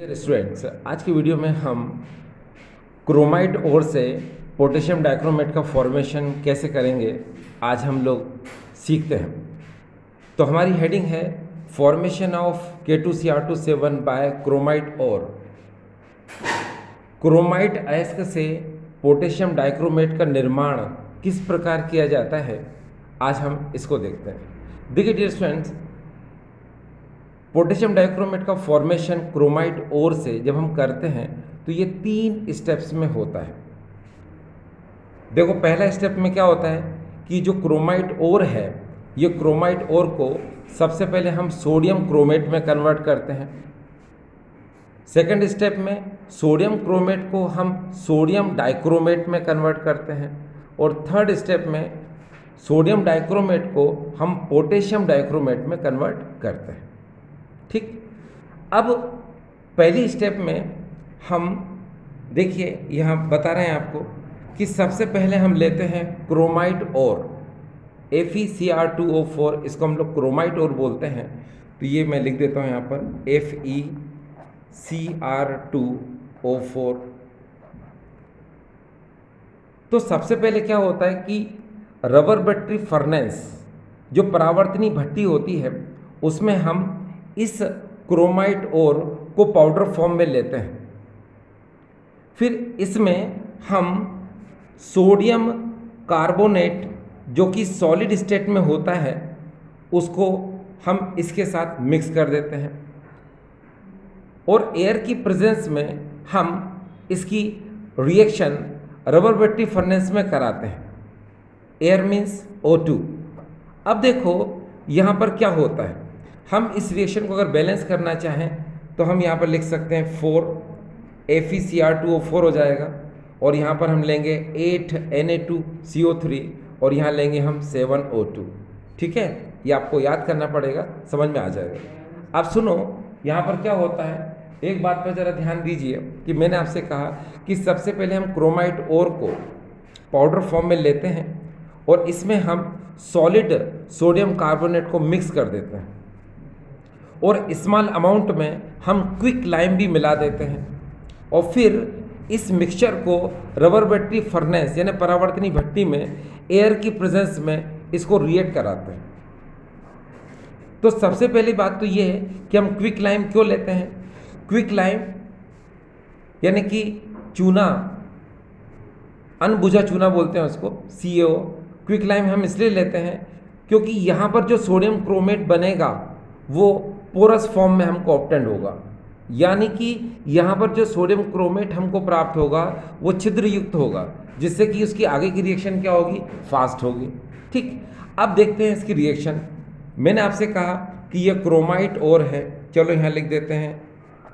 Students, आज की video में हम क्रोमाइट ओर से पोटेशियम डाइक्रोमेट का फॉर्मेशन कैसे करेंगे आज हम लोग सीखते हैं। तो हमारी हेडिंग है formation of K2Cr2 7 by chromite ore. Chromite अयस्क से पोटेशियम डाइक्रोमेट का निर्माण किस प्रकार किया जाता है, आज हम इसको देखते हैं। देखिए डियर स्टूडेंट्स, पोटेशियम डाइक्रोमेट का फॉर्मेशन क्रोमाइट ओर से जब हम करते हैं तो ये 3 स्टेप्स में होता है। देखो, पहला स्टेप में क्या होता है कि जो क्रोमाइट ओर है, ये क्रोमाइट ओर को सबसे पहले हम सोडियम क्रोमेट में कन्वर्ट करते हैं। सेकंड स्टेप में सोडियम क्रोमेट को हम सोडियम डाइक्रोमेट में कन्वर्ट करते हैं और थर्ड स्टेप में सोडियम डाइक्रोमेट को हम पोटेशियम डाइक्रोमेट में कन्वर्ट करते हैं। ठीक, अब पहली स्टेप में हम देखिए यहाँ बता रहे हैं आपको कि सबसे पहले हम लेते हैं क्रोमाइट ओर FeCr2O4, इसको हम लोग क्रोमाइट ओर बोलते हैं। तो ये मैं लिख देता हूँ यहाँ पर FeCr2O4। तो सबसे पहले क्या होता है कि रबर बैटरी फर्नेस, जो परावर्तनी भट्टी होती है, उसमें हम इस क्रोमाइट ओर को पाउडर फॉर्म में लेते हैं। फिर इसमें हम सोडियम कार्बोनेट जो कि सॉलिड स्टेट में होता है, उसको हम इसके साथ मिक्स कर देते हैं और एयर की प्रेजेंस में हम इसकी रिएक्शन रबर बैटरी फर्नेस में कराते हैं। Air means O2। अब देखो यहाँ पर क्या होता है, हम इस रिएक्शन को अगर बैलेंस करना चाहें तो हम यहाँ पर लिख सकते हैं 4 FeCr2O4 हो जाएगा और यहाँ पर हम लेंगे 8 Na2CO3 और यहाँ लेंगे हम 7 O2। ठीक है, ये आपको याद करना पड़ेगा, समझ में आ जाएगा। अब सुनो, यहाँ पर क्या होता है, एक बात पर ज़रा ध्यान दीजिए कि मैंने आपसे कहा कि सबसे पहले हम क्रोमाइट ओर को पाउडर फॉर्म में लेते हैं और इसमें हम सॉलिड सोडियम कार्बोनेट को मिक्स कर देते हैं और स्मॉल अमाउंट में हम क्विक लाइम भी मिला देते हैं और फिर इस मिक्सचर को रबर बैटरी फर्नेस यानी परावर्तनी भट्टी में एयर की प्रेजेंस में इसको रिएक्ट कराते हैं। तो सबसे पहली बात तो ये है कि हम क्विक लाइम क्यों लेते हैं। क्विक लाइम यानी कि चूना, अनबुझा चूना बोलते हैं उसको, CaO। क्विक लाइम हम इसलिए लेते हैं क्योंकि यहाँ पर जो सोडियम क्रोमेट बनेगा वो पोरस फॉर्म में हमको ऑब्टेंड होगा, यानी कि यहाँ पर जो सोडियम क्रोमेट हमको प्राप्त होगा वो छिद्र युक्त होगा, जिससे कि उसकी आगे की रिएक्शन क्या होगी, फास्ट होगी। ठीक, अब देखते हैं इसकी रिएक्शन। मैंने आपसे कहा कि ये क्रोमाइट ओर है, चलो यहाँ लिख देते हैं,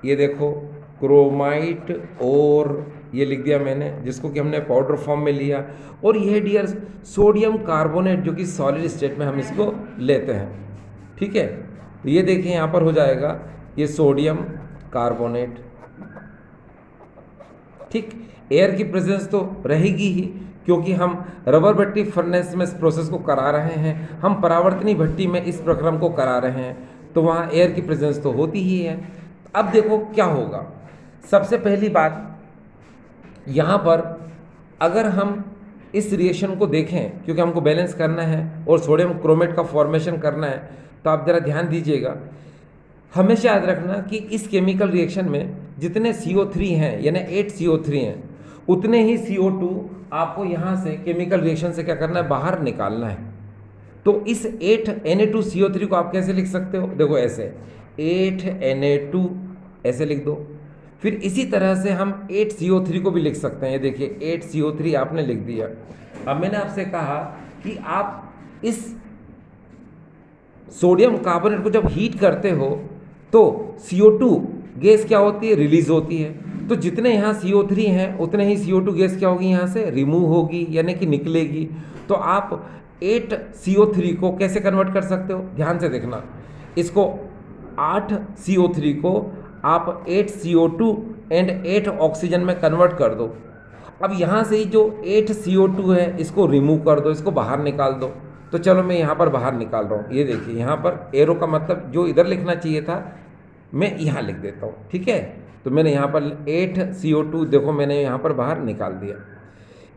ये देखो क्रोमाइट ओर, ये लिख दिया मैंने, जिसको कि हमने पाउडर फॉर्म में लिया। और ये डियर सोडियम कार्बोनेट जो कि सॉलिड स्टेट में हम इसको लेते हैं। ठीक है, तो ये देखिए यहाँ पर हो जाएगा ये सोडियम कार्बोनेट। ठीक, एयर की प्रेजेंस तो रहेगी ही क्योंकि हम रबर बैटरी फर्नेस में इस प्रोसेस को करा रहे हैं, हम परावर्तनी भट्टी में इस प्रक्रम को करा रहे हैं, तो वहाँ एयर की प्रेजेंस तो होती ही है। अब देखो क्या होगा। सबसे पहली बात, यहाँ पर अगर हम इस रिएक्शन को देखें, क्योंकि हमको बैलेंस करना है और सोडियम क्रोमेट का फॉर्मेशन करना है, तो आप ज़रा ध्यान दीजिएगा। हमेशा याद रखना कि इस केमिकल रिएक्शन में जितने CO3 हैं यानी 8 CO3 हैं, उतने ही CO2 आपको यहाँ से केमिकल रिएक्शन से क्या करना है, बाहर निकालना है। तो इस 8 Na2CO3 को आप कैसे लिख सकते हो, देखो ऐसे 8 Na2 ऐसे लिख दो। फिर इसी तरह से हम 8 CO3 को भी लिख सकते हैं, ये देखिए 8 CO3 आपने लिख दिया। अब मैंने आपसे कहा कि आप इस सोडियम कार्बोनेट को जब हीट करते हो तो CO2 गैस क्या होती है, रिलीज होती है। तो जितने यहाँ CO3 हैं उतने ही CO2 गैस क्या होगी, यहाँ से रिमूव होगी यानी कि निकलेगी। तो आप 8 CO3 को कैसे कन्वर्ट कर सकते हो, ध्यान से देखना, इसको 8 CO3 को आप 8 CO2 एंड 8 ऑक्सीजन में कन्वर्ट कर दो। अब यहाँ से ही जो 8 CO2 है इसको रिमूव कर दो, इसको बाहर निकाल दो। तो चलो मैं यहाँ पर बाहर निकाल रहा हूँ, ये देखिए यहाँ पर एरो का मतलब जो इधर लिखना चाहिए था मैं यहाँ लिख देता हूँ, ठीक है। तो मैंने यहाँ पर 8CO2 देखो मैंने यहाँ पर बाहर निकाल दिया।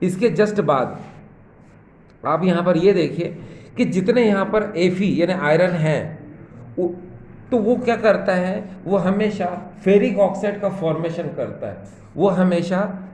इसके जस्ट बाद आप यहाँ पर ये देखिए कि जितने यहाँ पर Fe यानी आयरन हैं तो वो क्या करता है, वो हमेशा फेरिक ऑक्साइड का फॉर्मेशन करता है, वो हमेशा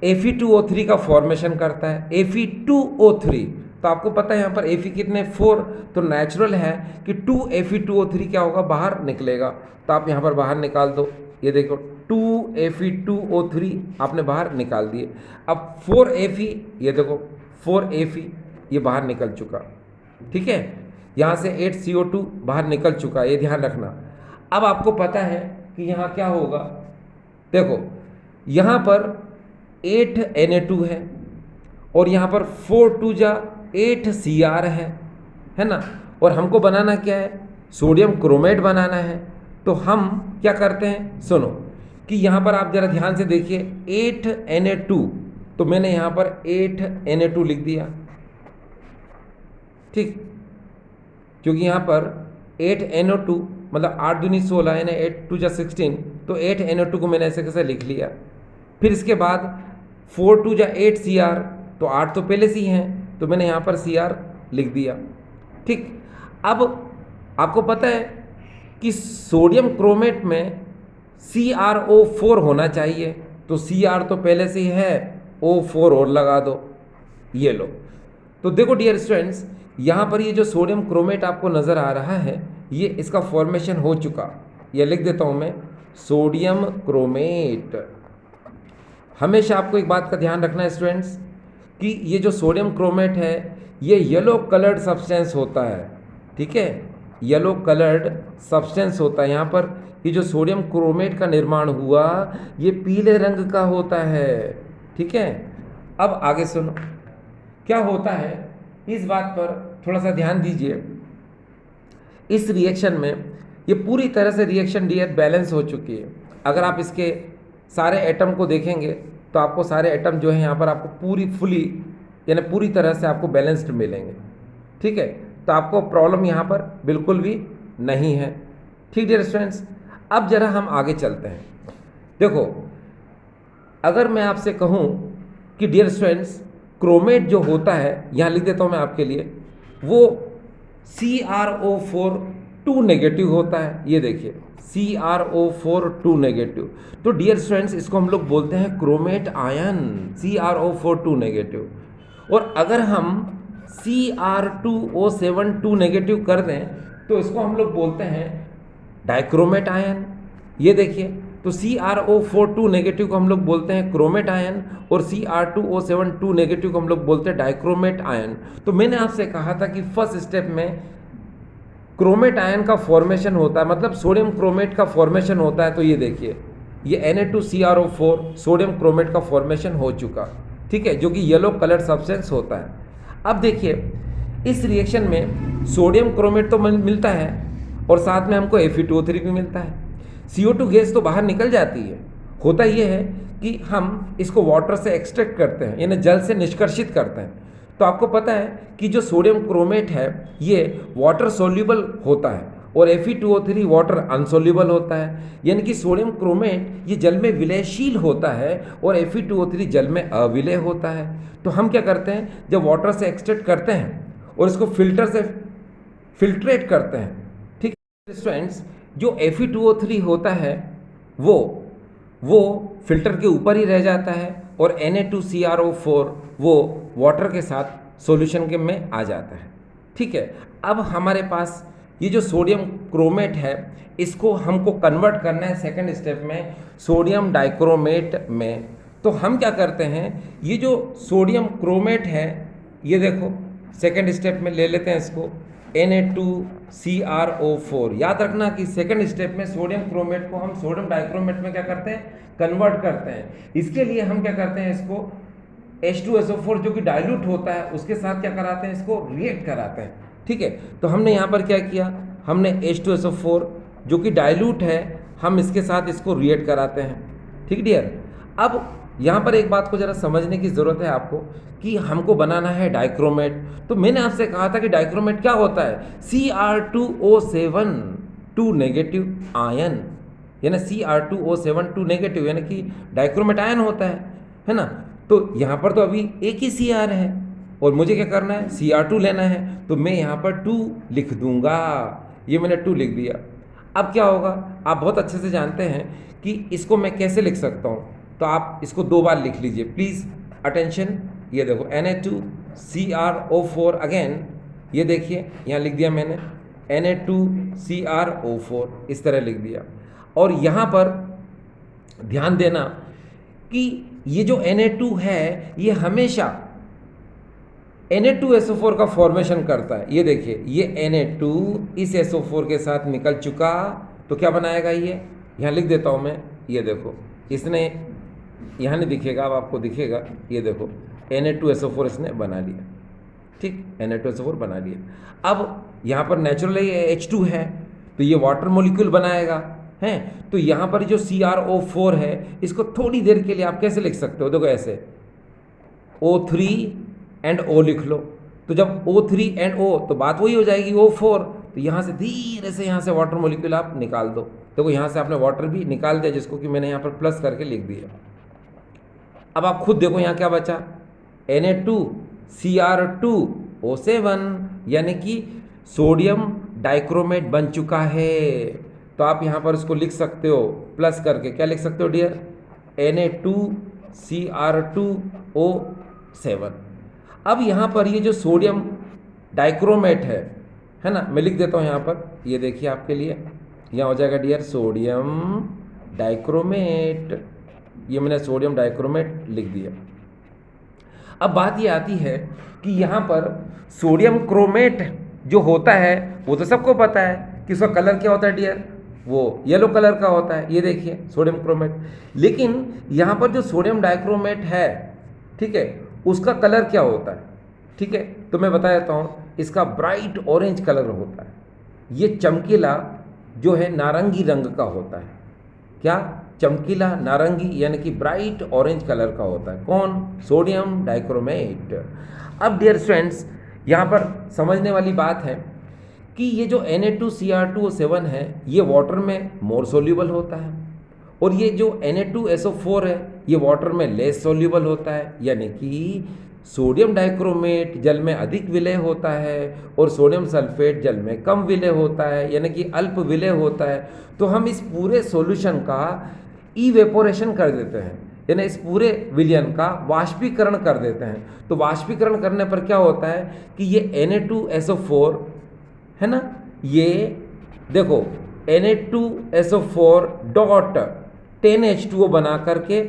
Fe2O3 का फॉर्मेशन करता है। Fe2O3 तो आपको पता है यहाँ पर Fe कितने 4, तो नेचुरल है कि 2Fe2O3 क्या होगा, बाहर निकलेगा। तो आप यहाँ पर बाहर निकाल दो, ये देखो 2Fe2O3 आपने बाहर निकाल दिए। अब 4Fe, ये देखो 4Fe ये बाहर निकल चुका, ठीक है। यहाँ से 8CO2 बाहर निकल चुका, ये ध्यान रखना। अब आपको पता है कि यहाँ क्या होगा, देखो यहाँ पर 8Na2 है और यहाँ पर 4 2 जा 8Cr है ना। और हमको बनाना क्या है, सोडियम क्रोमेट बनाना है। तो हम क्या करते हैं, सुनो कि यहाँ पर आप जरा ध्यान से देखिए 8Na2, तो मैंने यहाँ पर 8Na2 लिख दिया, ठीक, क्योंकि यहाँ पर 8NO2 मतलब 8 दूनी 16 है ना, 8 2 जा 16, तो 8NO2 को मैंने ऐसे कैसे लिख लिया। फिर इसके बाद 4 2 जा 8Cr, तो 8 तो पहले से ही हैं, तो मैंने यहाँ पर Cr लिख दिया, ठीक। अब आपको पता है कि सोडियम क्रोमेट में CrO4 होना चाहिए, तो Cr तो पहले से ही है, O4 और लगा दो, ये लो। तो देखो डियर स्टूडेंट्स, यहाँ पर ये जो सोडियम क्रोमेट आपको नज़र आ रहा है, ये इसका फॉर्मेशन हो चुका, ये लिख देता हूँ मैं, सोडियम क्रोमेट। हमेशा आपको एक बात का ध्यान रखना है स्टूडेंट्स कि ये जो सोडियम क्रोमेट है ये येलो कलर्ड सब्सटेंस होता है, ठीक है, येलो कलर्ड सब्सटेंस होता है। यहाँ पर ये जो सोडियम क्रोमेट का निर्माण हुआ ये पीले रंग का होता है, ठीक है। अब आगे सुनो क्या होता है, इस बात पर थोड़ा सा ध्यान दीजिए। इस रिएक्शन में ये पूरी तरह से रिएक्शन डियर बैलेंस हो चुकी है। अगर आप इसके सारे एटम को देखेंगे तो आपको सारे एटम जो है यहाँ पर आपको यानी पूरी तरह से आपको बैलेंस्ड मिलेंगे, ठीक है। तो आपको प्रॉब्लम यहाँ पर बिल्कुल भी नहीं है, ठीक डियर स्टूडेंट्स। अब जरा हम आगे चलते हैं। देखो अगर मैं आपसे कहूँ कि डियर स्टूडेंट्स क्रोमेट जो होता है, यहाँ लिख देता हूँ मैं आपके लिए, वो CrO4 2 नेगेटिव होता है, ये देखिए CrO4 2 नेगेटिव। तो डियर स्टूडेंट्स इसको हम लोग बोलते हैं क्रोमेट आयन, CrO4 2 नेगेटिव। और अगर हम Cr2O7 2 नेगेटिव कर दें तो इसको हम लोग बोलते हैं डाइक्रोमेट आयन, ये देखिए। तो CrO4 2 नेगेटिव को हम लोग बोलते हैं क्रोमेट आयन और Cr2O7 2 नेगेटिव को हम लोग बोलते हैं डाइक्रोमेट आयन। तो मैंने आपसे कहा था कि फर्स्ट स्टेप में क्रोमेट आयन का फॉर्मेशन होता है, मतलब सोडियम क्रोमेट का फॉर्मेशन होता है। तो ये देखिए ये Na2CrO4 सोडियम क्रोमेट का फॉर्मेशन हो चुका, ठीक है, जो कि येलो कलर सब्सटेंस होता है। अब देखिए इस रिएक्शन में सोडियम क्रोमेट तो मिलता है और साथ में हमको Fe2O3 भी मिलता है। CO2 गैस तो बाहर निकल जाती है। होता यह है कि हम इसको वाटर से एक्सट्रैक्ट करते हैं, यानी जल से निष्कर्षित करते हैं। तो आपको पता है कि जो सोडियम क्रोमेट है ये वाटर सोल्यूबल होता है और Fe2O3 वाटर अनसोल्यूबल होता है, यानी कि सोडियम क्रोमेट ये जल में विलयशील होता है और Fe2O3 जल में अविलय होता है। तो हम क्या करते हैं, जब वाटर से एक्सट्रैक्ट करते हैं और इसको फिल्टर से फिल्ट्रेट करते हैं, ठीक है स्टूडेंट्स, जो Fe2O3 होता है वो फिल्टर के ऊपर ही रह जाता है और Na2CrO4 वो वाटर के साथ सॉल्यूशन के में आ जाता है, ठीक है। अब हमारे पास ये जो सोडियम क्रोमेट है इसको हमको कन्वर्ट करना है सेकंड स्टेप में सोडियम डाइक्रोमेट में। तो हम क्या करते हैं, ये जो सोडियम क्रोमेट है ये देखो सेकंड स्टेप में ले लेते हैं इसको Na2CrO4। याद रखना कि सेकंड स्टेप में सोडियम क्रोमेट को हम सोडियम डाइक्रोमेट में क्या करते हैं, कन्वर्ट करते हैं। इसके लिए हम क्या करते हैं, इसको H2SO4 जो कि डाइल्यूट होता है उसके साथ क्या कराते हैं, इसको रिएक्ट कराते हैं, ठीक है। तो हमने यहाँ पर क्या किया, हमने H2SO4 जो कि डाइल्यूट है हम इसके साथ इसको रिएक्ट कराते हैं, ठीक डियर। अब यहाँ पर एक बात को ज़रा समझने की ज़रूरत है आपको कि हमको बनाना है डाइक्रोमेट। तो मैंने आपसे कहा था कि डाइक्रोमेट क्या होता है, Cr2O7 2 नेगेटिव आयन, यानी Cr2O7 2 नेगेटिव, यानी कि डाइक्रोमेट आयन होता है ना। तो यहाँ पर तो अभी एक ही Cr है और मुझे क्या करना है, Cr2 लेना है, तो मैं यहाँ पर 2 लिख दूंगा। ये मैंने 2 लिख दिया। अब क्या होगा, आप बहुत अच्छे से जानते हैं कि इसको मैं कैसे लिख सकता हूँ, तो आप इसको 2 बार लिख लीजिए प्लीज़, अटेंशन। ये देखो Na2CrO4 अगेन, ये देखिए यहाँ लिख दिया मैंने Na2CrO4, इस तरह लिख दिया। और यहाँ पर ध्यान देना कि ये जो Na2 है ये हमेशा Na2SO4 का फॉर्मेशन करता है। ये देखिए ये Na2 इस SO4 के साथ निकल चुका, तो क्या बनाएगा ये, यहाँ लिख देता हूँ मैं। ये देखो इसने यहाँ नहीं दिखेगा, अब आपको दिखेगा। ये देखो Na2SO4 इसने बना लिया, ठीक, Na2SO4 बना लिया। अब यहाँ पर नेचुरली H2 है तो ये वाटर मॉलिक्यूल बनाएगा, हैं। तो यहाँ पर जो CrO4 है इसको थोड़ी देर के लिए आप कैसे लिख सकते हो, देखो ऐसे O3 एंड O लिख लो। तो जब O3 एंड O तो बात वही हो जाएगी O4, तो यहाँ से धीरे से यहाँ से वाटर मॉलिक्यूल आप निकाल दो। देखो यहाँ से आपने वाटर भी निकाल दिया, जिसको कि मैंने यहाँ पर प्लस करके लिख दिया। अब आप खुद देखो यहाँ क्या बचा, Na2Cr2O7, यानी कि सोडियम डाइक्रोमेट बन चुका है। तो आप यहाँ पर इसको लिख सकते हो प्लस करके, क्या लिख सकते हो डियर, Na2Cr2O7। अब यहाँ पर ये जो सोडियम डाइक्रोमेट है ना, मैं लिख देता हूँ यहाँ पर, ये देखिए आपके लिए यहाँ हो जाएगा डियर सोडियम डाइक्रोमेट। ये मैंने सोडियम डाइक्रोमेट लिख दिया। अब बात ये आती है कि यहाँ पर सोडियम क्रोमेट जो होता है वो तो सबको पता है कि उसका कलर क्या होता है डियर, वो येलो कलर का होता है। ये देखिए सोडियम क्रोमेट, लेकिन यहाँ पर जो सोडियम डाइक्रोमेट है, ठीक है, उसका कलर क्या होता है, ठीक है, तो मैं बता देता हूँ, इसका ब्राइट ऑरेंज कलर होता है। ये चमकीला जो है नारंगी रंग का होता है। क्या, चमकीला नारंगी, यानी कि ब्राइट ऑरेंज कलर का होता है। कौन, सोडियम डाइक्रोमेट। अब डियर स्टूडेंट्स यहाँ पर समझने वाली बात है कि ये जो Na2Cr2O7 है ये वाटर में मोर सोल्यूबल होता है, और ये जो Na2SO4 है ये वाटर में लेस सोल्यूबल होता है, यानी कि सोडियम डाइक्रोमेट जल में अधिक विलय होता है और सोडियम सल्फेट जल में कम विलय होता है, यानी कि अल्प विलय होता है। तो हम इस पूरे सॉल्यूशन का इवेपोरेशन कर देते हैं, यानी इस पूरे विलयन का वाष्पीकरण कर देते हैं। तो वाष्पीकरण करने पर क्या होता है कि ये Na2SO4 है ना, ये देखो Na2SO4 डॉट 10H2O बना करके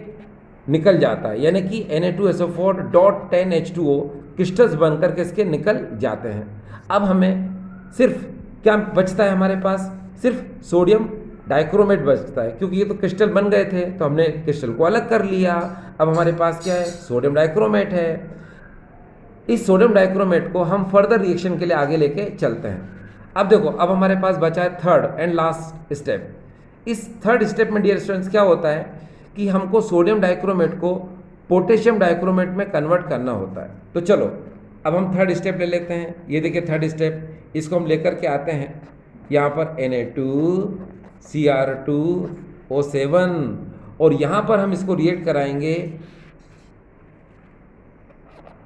निकल जाता है, यानी कि Na2SO4 डॉट 10H2O क्रिस्टल्स बन करके इसके निकल जाते हैं। अब हमें सिर्फ क्या बचता है, हमारे पास सिर्फ सोडियम डाइक्रोमेट बचता है, क्योंकि ये तो क्रिस्टल बन गए थे तो हमने क्रिस्टल को अलग कर लिया। अब हमारे पास क्या है, सोडियम डाइक्रोमेट है। इस सोडियम डाइक्रोमेट को हम फर्दर रिएक्शन के लिए आगे लेके चलते हैं। अब देखो, अब हमारे पास बचा है थर्ड एंड लास्ट स्टेप। इस थर्ड स्टेप में डियर स्टूडेंट्स क्या होता है कि हमको सोडियम डाइक्रोमेट को पोटेशियम डाइक्रोमेट में कन्वर्ट करना होता है। तो चलो अब हम थर्ड स्टेप ले लेते हैं। ये देखिए थर्ड स्टेप, इसको हम लेकर के आते हैं यहाँ पर Na2Cr2O7, और यहाँ पर हम इसको रिएक्ट कराएंगे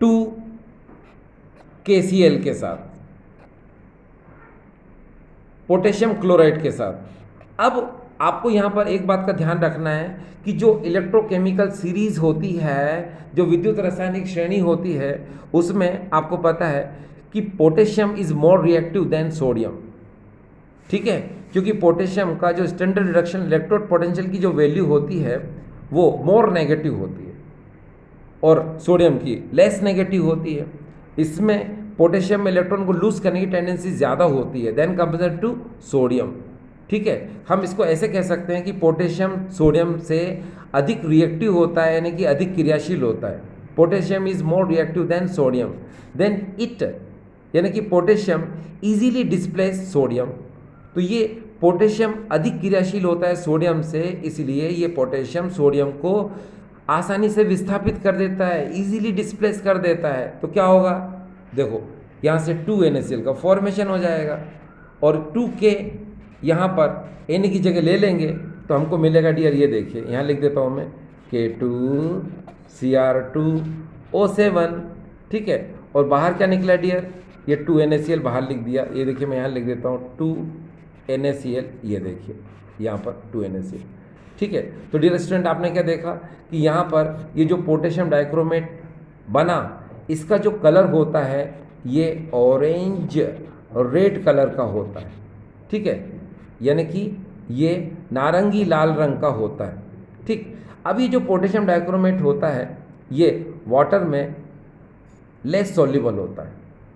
2KCl के साथ, पोटेशियम क्लोराइड के साथ। अब आपको यहाँ पर एक बात का ध्यान रखना है कि जो इलेक्ट्रोकेमिकल सीरीज होती है, जो विद्युत रासायनिक श्रेणी होती है, उसमें आपको पता है कि potassium is more reactive than sodium, ठीक है, क्योंकि पोटेशियम का जो स्टैंडर्ड रिडक्शन इलेक्ट्रोड पोटेंशियल की जो वैल्यू होती है वो मोर नेगेटिव होती है और सोडियम की लेस नेगेटिव होती है। इसमें पोटेशियम में इलेक्ट्रॉन को लूज करने की टेंडेंसी ज़्यादा होती है देन कंपेयर टू सोडियम, ठीक है। हम इसको ऐसे कह सकते हैं कि पोटेशियम सोडियम से अधिक रिएक्टिव होता है, यानी कि अधिक क्रियाशील होता है। Potassium is more reactive than sodium, then it, यानी कि पोटेशियम इजीली डिस्प्लेस सोडियम। तो ये पोटेशियम अधिक क्रियाशील होता है सोडियम से, इसलिए ये पोटेशियम सोडियम को आसानी से विस्थापित कर देता है, इजीली डिस्प्लेस कर देता है। तो क्या होगा, देखो यहाँ से 2NaCl का फॉर्मेशन हो जाएगा और 2K यहाँ पर N की जगह ले लेंगे तो हमको मिलेगा डियर, ये देखिए यहाँ लिख देता हूँ मैं K2Cr2O7, ठीक है। और बाहर क्या निकला डियर, ये 2NaCl बाहर लिख दिया। ये देखिए मैं यहाँ लिख देता हूँ 2NaCl, ये देखिए यहाँ पर 2NaCl, ठीक है। तो डियर स्टूडेंट आपने क्या देखा कि यहाँ पर ये जो पोटेशियम डाइक्रोमेट बना, इसका जो कलर होता है ये ऑरेंज रेड कलर का होता है, ठीक है, यानी कि ये नारंगी लाल रंग का होता है, ठीक। अब ये जो पोटेशियम डाइक्रोमेट होता है ये वाटर में लेस सॉल्युबल होता है,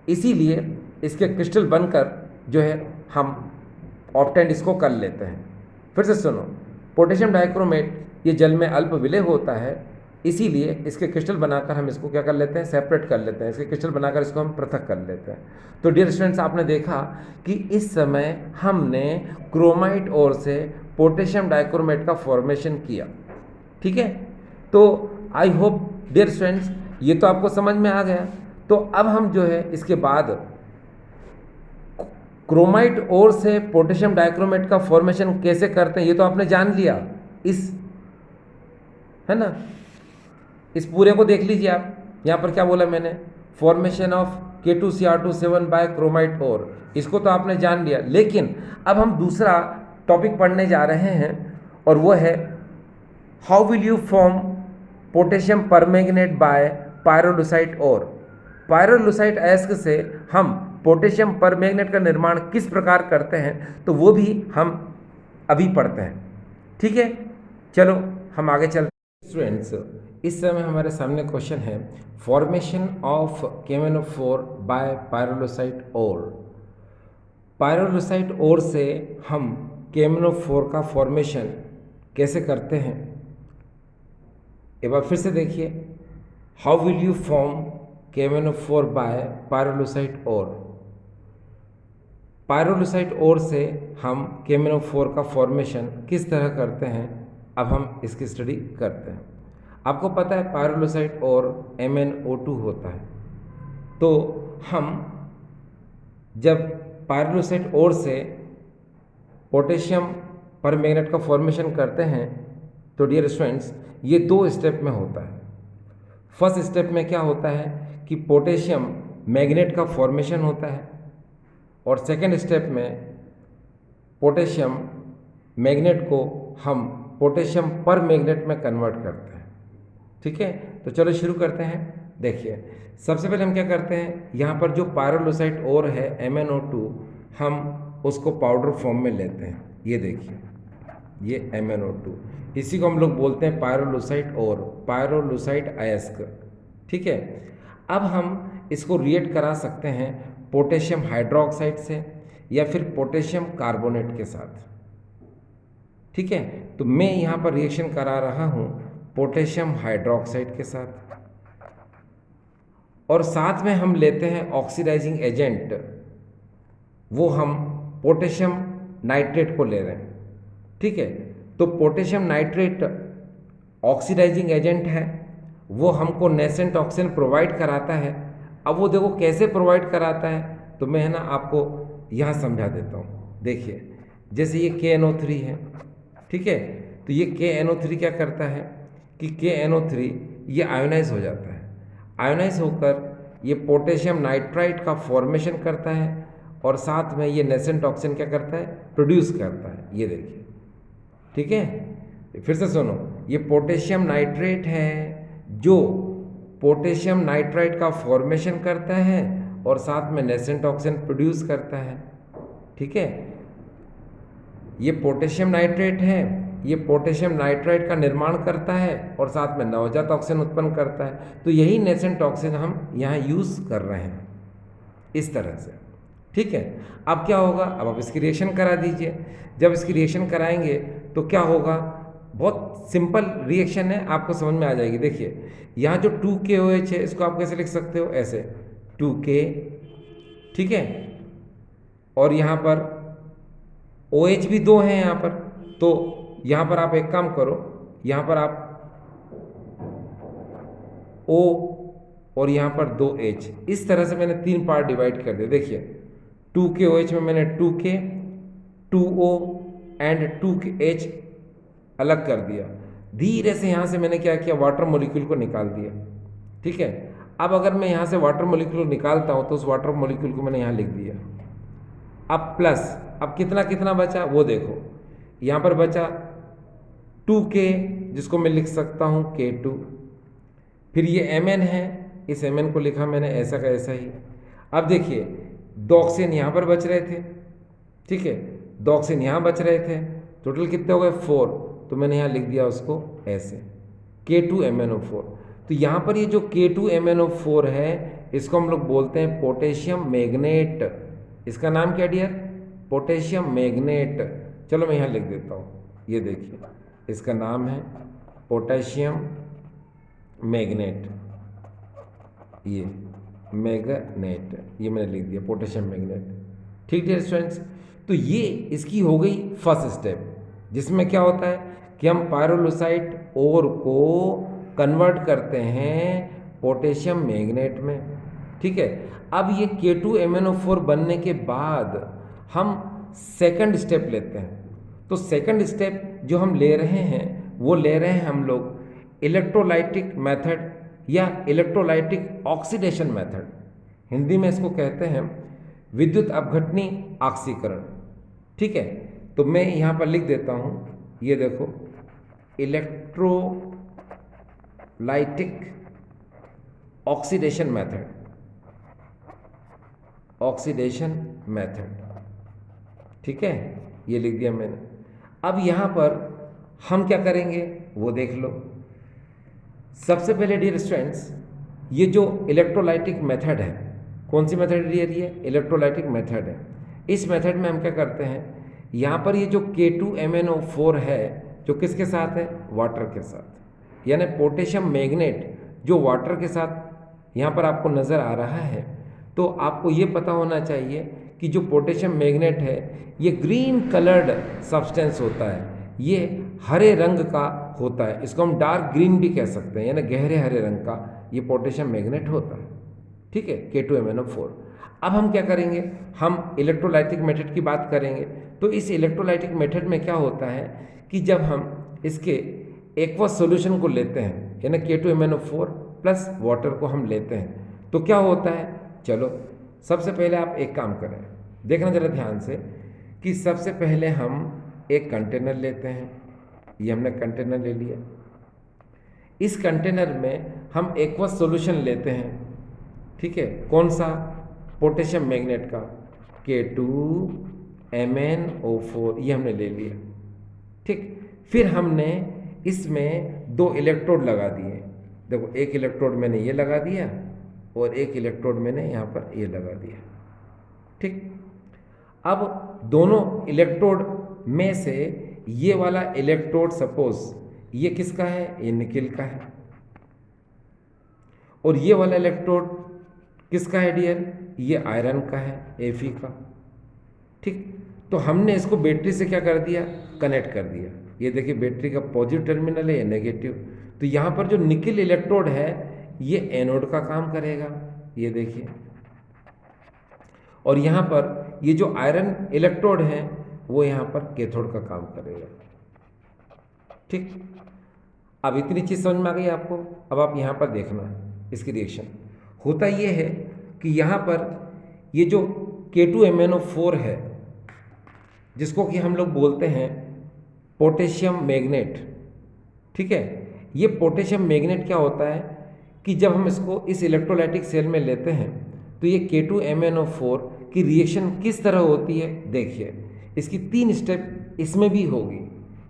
इसीलिए इसके क्रिस्टल बनकर जो है हम ऑब्टेंड इसको कर लेते हैं। फिर से सुनो, पोटेशियम डाइक्रोमेट ये जल में अल्प विलय होता है, इसीलिए इसके क्रिस्टल बनाकर हम इसको क्या कर लेते हैं, सेपरेट कर लेते हैं। इसके क्रिस्टल बनाकर इसको हम पृथक कर लेते हैं। तो डियर स्टूडेंट्स आपने देखा कि इस समय हमने क्रोमाइट ओर से पोटेशियम डाइक्रोमेट का फॉर्मेशन किया, ठीक है। तो आई होप डियर स्टूडेंट्स ये तो आपको समझ में आ गया। तो अब हम जो है इसके बाद क्रोमाइट ओर से पोटेशियम डाइक्रोमेट का फॉर्मेशन कैसे करते हैं ये तो आपने जान लिया, इस है ना, इस पूरे को देख लीजिए आप। यहाँ पर क्या बोला मैंने, formation of K2Cr2O7 by chromite ore, इसको तो आपने जान लिया। लेकिन अब हम दूसरा टॉपिक पढ़ने जा रहे हैं और वो है how will you form potassium permanganate by pyrolusite ore. Pyrolusite अयस्क से हम पोटेशियम परमैंगनेट का निर्माण किस प्रकार करते हैं, तो वो भी हम अभी पढ़ते हैं, ठीक है। चलो हम आगे चलते हैं। स्टूडेंट्स इस समय हमारे सामने क्वेश्चन है formation of KMnO4 by pyrolusite ore. Pyrolusite ore से हम KMnO4 का फॉर्मेशन कैसे करते हैं, एक बार फिर से देखिए, how will you form KMnO4 by pyrolusite ore. Pyrolusite ore से हम KMnO4 का फॉर्मेशन किस तरह करते हैं, अब हम इसकी स्टडी करते हैं। आपको पता है पायरोलुसाइट और MnO2 होता है, तो हम जब पायरोलुसाइट ओर से पोटेशियम परमैंगनेट का फॉर्मेशन करते हैं तो डियर स्टूडेंट्स ये दो स्टेप में होता है। फर्स्ट स्टेप में क्या होता है कि पोटेशियम मैग्नेट का फॉर्मेशन होता है, और सेकेंड स्टेप में पोटेशियम मैग्नेट को हम पोटेशियम परमैंगनेट में कन्वर्ट करते हैं, ठीक है। तो चलो शुरू करते हैं। देखिए सबसे पहले हम क्या करते हैं, यहाँ पर जो पायरोलुसाइट ओर है MnO2 हम उसको पाउडर फॉर्म में लेते हैं। ये देखिए ये MnO2, इसी को हम लोग बोलते हैं पायरोलुसाइट ओर, पायरोलुसाइट अयस्क, ठीक है। अब हम इसको रिएक्ट करा सकते हैं पोटेशियम हाइड्रोक्साइड से या फिर पोटेशियम कार्बोनेट के साथ, ठीक है। तो मैं यहाँ पर रिएक्शन करा रहा हूँ पोटेशियम हाइड्रोक्साइड के साथ, और साथ में हम लेते हैं ऑक्सीडाइजिंग एजेंट, वो हम पोटेशियम नाइट्रेट को ले रहे हैं, ठीक है। तो पोटेशियम नाइट्रेट ऑक्सीडाइजिंग एजेंट है, वो हमको नेसेंट ऑक्सीजन प्रोवाइड कराता है। अब वो देखो कैसे प्रोवाइड कराता है, तो मैं है ना आपको यहाँ समझा देता हूँ। देखिए जैसे ये KNO3 है, ठीक है, तो ये KNO3 क्या करता है कि KNO3 ये आयोनाइज हो जाता है, आयोनाइज होकर ये पोटेशियम नाइट्राइट का फॉर्मेशन करता है, और साथ में ये नेसेंट ऑक्सीजन क्या करता है, प्रोड्यूस करता है। ये देखिए, ठीक है। फिर से सुनो, ये पोटेशियम नाइट्रेट है जो पोटेशियम नाइट्राइट का फॉर्मेशन करता है और साथ में नेसेंट ऑक्सीजन प्रोड्यूस करता है, ठीक है। ये पोटेशियम नाइट्रेट है, ये पोटेशियम नाइट्राइट का निर्माण करता है और साथ में नवजात ऑक्सीजन उत्पन्न करता है। तो यही नेसेंट ऑक्सीजन हम यहाँ यूज़ कर रहे हैं इस तरह से, ठीक है। अब क्या होगा, अब आप इसकी रिएक्शन करा दीजिए। जब इसकी रिएक्शन कराएंगे तो क्या होगा, बहुत सिंपल रिएक्शन है, आपको समझ में आ जाएगी। देखिए यहाँ जो 2KOH है इसको आप कैसे लिख सकते हो, ऐसे 2K, ठीक है। और यहाँ पर OH भी दो हैं यहाँ पर, तो यहाँ पर आप एक काम करो, यहाँ पर आप O और यहाँ पर 2H, इस तरह से मैंने 3 पार्ट डिवाइड कर दिए। देखिए 2KOH में मैंने 2K, 2O एंड 2H अलग कर दिया। धीरे से यहाँ से मैंने क्या किया, वाटर मॉलिक्यूल को निकाल दिया। ठीक है, अब अगर मैं यहाँ से वाटर मॉलिक्यूल निकालता हूँ तो उस वाटर मॉलिक्यूल को मैंने यहाँ लिख दिया। अब प्लस, अब कितना कितना बचा वो देखो, यहाँ पर बचा 2K, जिसको मैं लिख सकता हूँ K2। फिर ये Mn है, इस Mn को लिखा मैंने ऐसा का ऐसा ही। अब देखिए 2 ऑक्सीजन यहाँ पर बच रहे थे, ठीक है, 2 ऑक्सीजन यहाँ बच रहे थे, टोटल कितने हो गए 4, तो मैंने यहाँ लिख दिया उसको ऐसे K2MnO4। तो यहाँ पर ये जो K2MnO4 है इसको हम लोग बोलते हैं पोटेशियम मैग्नेट। इसका नाम क्या डियर, पोटेशियम मैग्नेट। चलो मैं यहाँ लिख देता हूँ, ये देखिए इसका नाम है पोटेशियम मैग्नेट, ये मैग्नेट, ये मैंने लिख दिया पोटेशियम मैग्नेट। ठीक डियर स्टूडेंट्स, तो ये इसकी हो गई फर्स्ट स्टेप, जिसमें क्या होता है कि हम पायरोलुसाइट ओर को कन्वर्ट करते हैं पोटेशियम मैग्नेट में। ठीक है, अब ये K2MnO4 बनने के बाद हम सेकंड स्टेप लेते हैं। तो सेकंड स्टेप जो हम ले रहे हैं वो ले रहे हैं हम लोग इलेक्ट्रोलाइटिक मेथड या इलेक्ट्रोलाइटिक ऑक्सीडेशन मेथड। हिंदी में इसको कहते हैं विद्युत अपघटनी ऑक्सीकरण। ठीक है, तो मैं यहाँ पर लिख देता हूँ, ये देखो electrolytic oxidation method, oxidation method. ठीक है, ये लिख दिया मैंने। अब यहाँ पर हम क्या करेंगे वो देख लो। सबसे पहले डियर स्टूडेंट्स, ये जो इलेक्ट्रोलाइटिक मेथड है, कौन सी मेथड डियर, ये इलेक्ट्रोलाइटिक मेथड है। इस मेथड में हम क्या करते हैं, यहाँ पर ये जो K2MnO4 है जो किसके साथ है, वाटर के साथ, यानी पोटेशियम मैग्नेट जो वाटर के साथ यहाँ पर आपको नज़र आ रहा है। तो आपको ये पता होना चाहिए कि जो पोटेशियम मैग्नेट है ये ग्रीन कलर्ड सब्सटेंस होता है, ये हरे रंग का होता है, इसको हम डार्क ग्रीन भी कह सकते हैं, यानी गहरे हरे रंग का ये पोटेशियम मैग्नेट होता है। ठीक है, K2MnO4। अब हम क्या करेंगे, हम इलेक्ट्रोलाइटिक मेथड की बात करेंगे। तो इस इलेक्ट्रोलाइटिक मेथड में क्या होता है कि जब हम इसके एक्वस सॉल्यूशन को लेते हैं, यानी K2MnO4 प्लस वाटर को हम लेते हैं, तो क्या होता है, चलो सबसे पहले आप एक काम करें, देखना जरा ध्यान से कि सबसे पहले हम एक कंटेनर लेते हैं। ये हमने कंटेनर ले लिया, इस कंटेनर में हम एक्वस सॉल्यूशन लेते हैं। ठीक है, कौन सा, पोटेशियम मैग्नेट का K2MnO4, ये हमने ले लिया। ठीक, फिर हमने इसमें 2 इलेक्ट्रोड लगा दिए। देखो एक इलेक्ट्रोड मैंने ये लगा दिया और एक इलेक्ट्रोड मैंने यहाँ पर ये लगा दिया। ठीक, अब दोनों इलेक्ट्रोड में से ये वाला इलेक्ट्रोड सपोज ये किसका है, ये निकिल का है, और ये वाला इलेक्ट्रोड किसका है डियर, ये आयरन का है, Fe का। ठीक, तो हमने इसको बैटरी से क्या कर दिया, कनेक्ट कर दिया। ये देखिए बैटरी का पॉजिटिव टर्मिनल है, ये नेगेटिव। तो यहाँ पर जो निकिल इलेक्ट्रोड है ये एनोड का काम करेगा, ये देखिए, और यहाँ पर ये जो आयरन इलेक्ट्रोड है वो यहाँ पर कैथोड का काम करेगा। ठीक, अब इतनी चीज़ समझ में आ गई आपको। अब आप यहाँ पर देखना इसकी रिएक्शन होता ये है कि यहाँ पर ये जो K2MnO4 है जिसको कि हम लोग बोलते हैं पोटेशियम मैग्नेट। ठीक है, ये पोटेशियम मैग्नेट क्या होता है कि जब हम इसको इस इलेक्ट्रोलाइटिक सेल में लेते हैं तो ये K2MnO4 की रिएक्शन किस तरह होती है, देखिए इसकी 3 स्टेप इसमें भी होगी।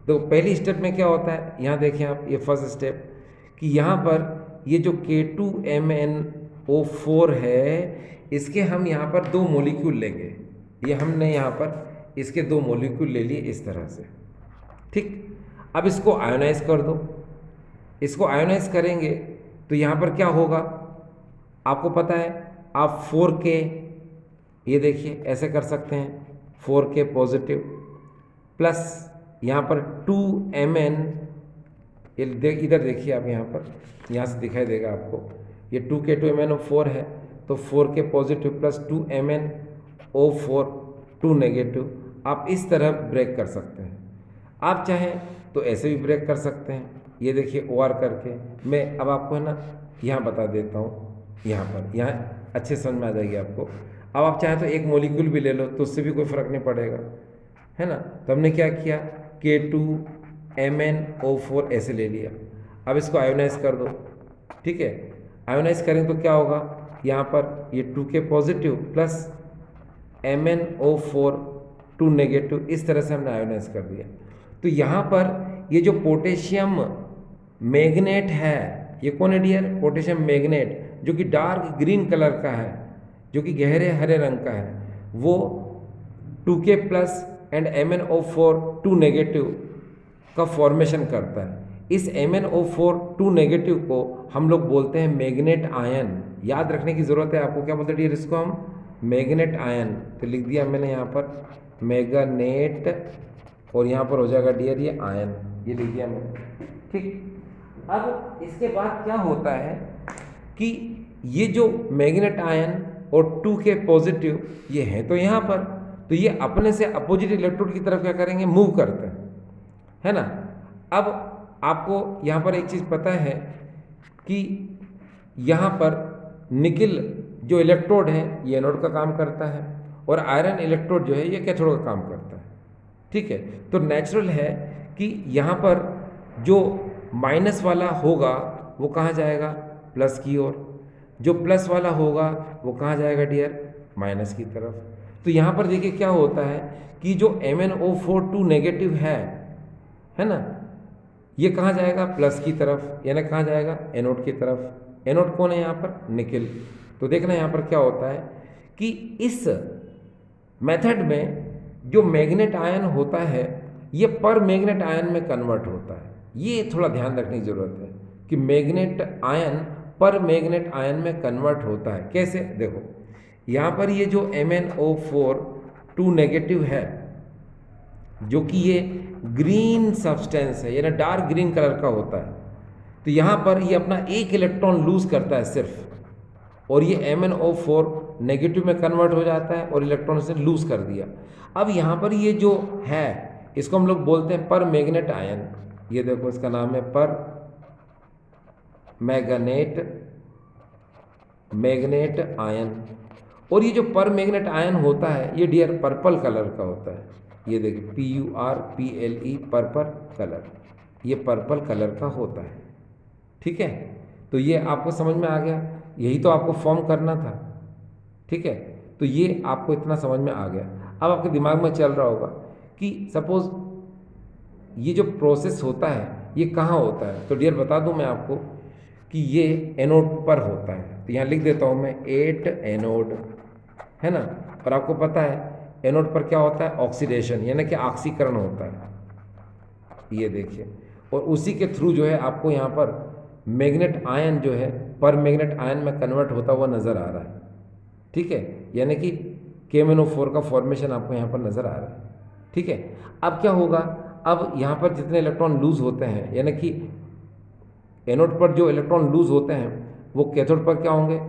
तो पहली स्टेप में क्या होता है, यहाँ देखिए आप, ये फर्स्ट स्टेप कि यहाँ पर ये जो K2MnO4 है इसके हम यहाँ पर 2 मॉलिक्यूल लेंगे। ये हमने यहाँ पर इसके 2 मॉलिक्यूल ले लिए इस तरह से। ठीक, अब इसको आयोनाइज कर दो। इसको आयोनाइज करेंगे तो यहाँ पर क्या होगा आपको पता है, आप 4K, ये देखिए ऐसे कर सकते हैं, 4K पॉजिटिव प्लस यहाँ पर 2Mn, इधर देखिए आप, यहाँ पर यहाँ से दिखाई देगा आपको, ये 2K2MnO4 है तो 4K positive plus 2MnO4 2 negative. आप इस तरह ब्रेक कर सकते हैं। आप चाहें तो ऐसे भी ब्रेक कर सकते हैं। ये देखिए OR करके मैं अब आपको है ना यहाँ बता देता हूँ, यहाँ अच्छे समझ में आ जाएगी आपको। अब आप चाहें तो एक मॉलिक्यूल भी ले लो तो उससे भी कोई फ़र्क नहीं पड़ेगा, है ना। तो हमने क्या किया, K2MnO4 ऐसे ले लिया। अब इसको आयोनाइज कर दो, ठीक है। आयोनाइज करेंगे तो क्या होगा, यहाँ पर ये 2K positive plus MnO4 2 negative, इस तरह से हमने आयोनाइज कर दिया। तो यहाँ पर ये जो पोटेशियम मैग्नेट है, ये कौन है डियर, पोटेशियम मैग्नेट, जो कि डार्क ग्रीन कलर का है, जो कि गहरे हरे रंग का है, वो 2K plus and MnO4 2 negative का फॉर्मेशन करता है। इस MnO4 2 नेगेटिव को हम लोग बोलते हैं मैग्नेट आयन। याद रखने की ज़रूरत है आपको, क्या बोलते हैं डियर इसको हम, मैग्नेट आयन। तो लिख दिया मैंने यहाँ पर मैग्नेट, और यहाँ पर हो जाएगा डियर ये आयन, ये लिख दिया मैंने, ठीक। अब इसके बाद क्या होता है कि ये जो मैग्नेट आयन और 2K पॉजिटिव ये है तो यहाँ पर, तो ये अपने से अपोजिट इलेक्ट्रोड की तरफ क्या करेंगे, मूव करते हैं, है ना। अब आपको यहाँ पर एक चीज़ पता है कि यहाँ पर निकिल जो इलेक्ट्रोड है ये एनोड का काम करता है, और आयरन इलेक्ट्रोड जो है ये कैथोड का काम करता है, ठीक है। तो नेचुरल है कि यहाँ पर जो माइनस वाला होगा वो कहाँ जाएगा, प्लस की ओर, जो प्लस वाला होगा वो कहाँ जाएगा डियर, माइनस की तरफ। तो यहाँ पर देखिए क्या होता है कि जो MnO4 2 नेगेटिव है ना, ये कहाँ जाएगा, प्लस की तरफ, यानी कहाँ जाएगा, एनोड की तरफ। एनोड कौन है यहाँ पर, निकिल। तो देखना यहाँ पर क्या होता है कि इस मेथड में जो मैग्नेट आयन होता है ये पर मैग्नेट आयन में कन्वर्ट होता है। ये थोड़ा ध्यान रखने की ज़रूरत है कि मैग्नेट आयन पर मैग्नेट आयन में कन्वर्ट होता है। कैसे, देखो यहाँ पर ये जो MnO4 2 नेगेटिव है, जो कि ये ग्रीन सब्सटेंस है, यानी डार्क ग्रीन कलर का होता है, तो यहाँ पर ये अपना एक इलेक्ट्रॉन लूज करता है सिर्फ, और ये MnO4 नेगेटिव में कन्वर्ट हो जाता है और इलेक्ट्रॉन से लूज कर दिया। अब यहाँ पर ये जो है इसको हम लोग बोलते हैं पर मैग्नेट आयन। ये देखो इसका नाम है पर मैग्नेट आयन। और ये जो पर मैग्नेट आयन होता है ये डियर पर्पल कलर का होता है। ये देखिए PURPLE पर्पल कलर, ये पर्पल कलर का होता है, ठीक है। तो ये आपको समझ में आ गया, यही तो आपको फॉर्म करना था, ठीक है। तो ये आपको इतना समझ में आ गया। अब आपके दिमाग में चल रहा होगा कि सपोज ये जो प्रोसेस होता है ये कहाँ होता है, तो डियर बता दूं मैं आपको कि ये एनोड पर होता है। तो यहाँ लिख देता हूँ मैं 8 एनोड, है ना। और आपको पता है एनोड पर क्या होता है, ऑक्सीडेशन, यानी कि ऑक्सीकरण होता है। ये देखिए, और उसी के थ्रू जो है आपको यहाँ पर मैग्नेट आयन जो है पर मैग्नेट आयन में कन्वर्ट होता हुआ नज़र आ रहा है, ठीक है। यानी कि KMnO4 का फॉर्मेशन आपको यहाँ पर नज़र आ रहा है, ठीक है। अब क्या होगा, अब यहाँ पर जितने इलेक्ट्रॉन लूज होते हैं, यानी कि एनोड पर जो इलेक्ट्रॉन लूज होते हैं वो कैथोड पर क्या होंगे,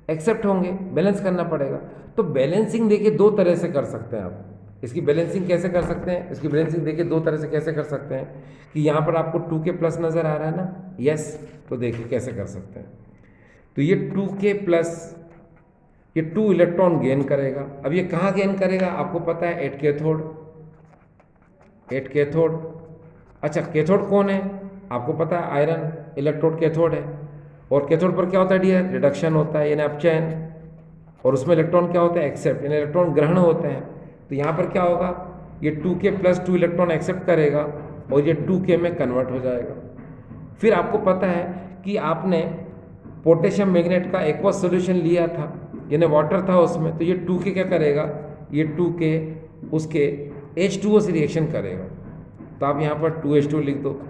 एक्सेप्ट होंगे। बैलेंस करना पड़ेगा। तो बैलेंसिंग देखिए दो तरह से कर सकते हैं आप। इसकी बैलेंसिंग कैसे कर सकते हैं, इसकी बैलेंसिंग देखिए दो तरह से कैसे कर सकते हैं कि यहाँ पर आपको 2K प्लस नज़र आ रहा है ना, यस। तो देखिए कैसे कर सकते हैं। तो ये 2K प्लस ये 2 इलेक्ट्रॉन गेन करेगा। अब ये कहाँ गेन करेगा, आपको पता है 8 कैथोड। अच्छा, कैथोड कौन है, आपको पता है आयरन इलेक्ट्रोड कैथोड है। और कैथोड पर क्या होता है डियर, रिडक्शन होता है यानी अपचयन, और उसमें इलेक्ट्रॉन क्या होता है, एक्सेप्ट, यानी इलेक्ट्रॉन ग्रहण होते हैं। तो यहाँ पर क्या होगा, ये 2K प्लस 2 इलेक्ट्रॉन एक्सेप्ट करेगा और ये 2K में कन्वर्ट हो जाएगा। फिर आपको पता है कि आपने पोटेशियम मैग्नेट का एक्वस सॉल्यूशन लिया था, यानी वाटर था उसमें, तो ये 2K क्या करेगा, ये 2K उसके H2O से रिएक्शन करेगा। तो आप यहाँ पर 2H2 लिख दो,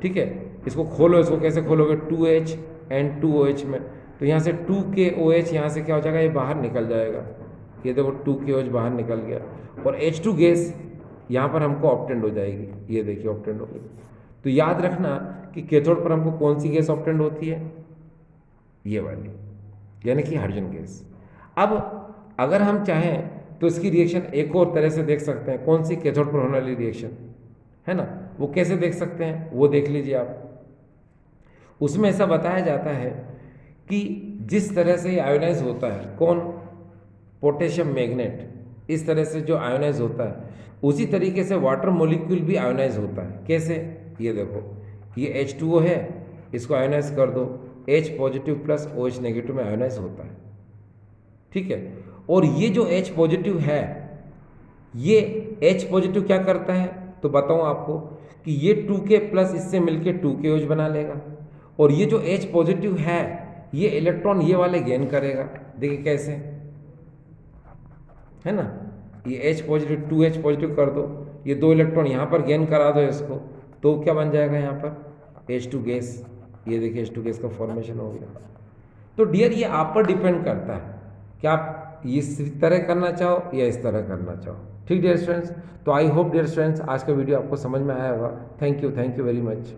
ठीक है। इसको खोलो, इसको कैसे खोलोगे, 2H एंड 2OH में, तो यहाँ से 2KOH यहाँ से क्या हो जाएगा, ये बाहर निकल जाएगा। ये देखो 2KOH बाहर निकल गया, और H2 गैस यहाँ पर हमको ऑब्टेंड हो जाएगी। ये देखिए ऑब्टेंड हो गई। तो याद रखना कि कैथोड पर हमको कौन सी गैस ऑब्टेंड होती है, ये वाली, यानी कि हाइड्रोजन गैस। अब अगर हम चाहें तो इसकी रिएक्शन एक और तरह से देख सकते हैं, कौन सी, कैथोड पर होने वाली रिएक्शन, है ना। वो कैसे देख सकते हैं, वो देख लीजिए आप। उसमें ऐसा बताया जाता है कि जिस तरह से ये आयोनाइज होता है, कौन, पोटेशियम मैग्नेट, इस तरह से जो आयोनाइज होता है, उसी तरीके से वाटर मॉलिक्यूल भी आयोनाइज होता है। कैसे, ये देखो, ये H2O है, इसको आयोनाइज कर दो, H positive plus OH negative में आयोनाइज होता है, ठीक है। और ये जो H पॉजिटिव है, ये H पॉजिटिव क्या करता है, तो बताऊं आपको कि ये 2K प्लस इससे मिलके 2KOH बना लेगा, और ये जो H पॉजिटिव है, ये इलेक्ट्रॉन ये वाले गेन करेगा। देखिए कैसे, है ना, ये H पॉजिटिव 2H पॉजिटिव कर दो, ये 2 इलेक्ट्रॉन यहाँ पर गेन करा दो इसको, तो क्या बन जाएगा यहाँ पर H2 गैस। ये देखिए H2 गैस का फॉर्मेशन हो गया। तो डियर ये आप पर डिपेंड करता है कि आप इस तरह करना चाहो या इस तरह करना चाहो, ठीक डियर स्टूडेंट्स। तो आई होप डियर स्टूडेंट्स आज का वीडियो आपको समझ में आया होगा। Thank you very much.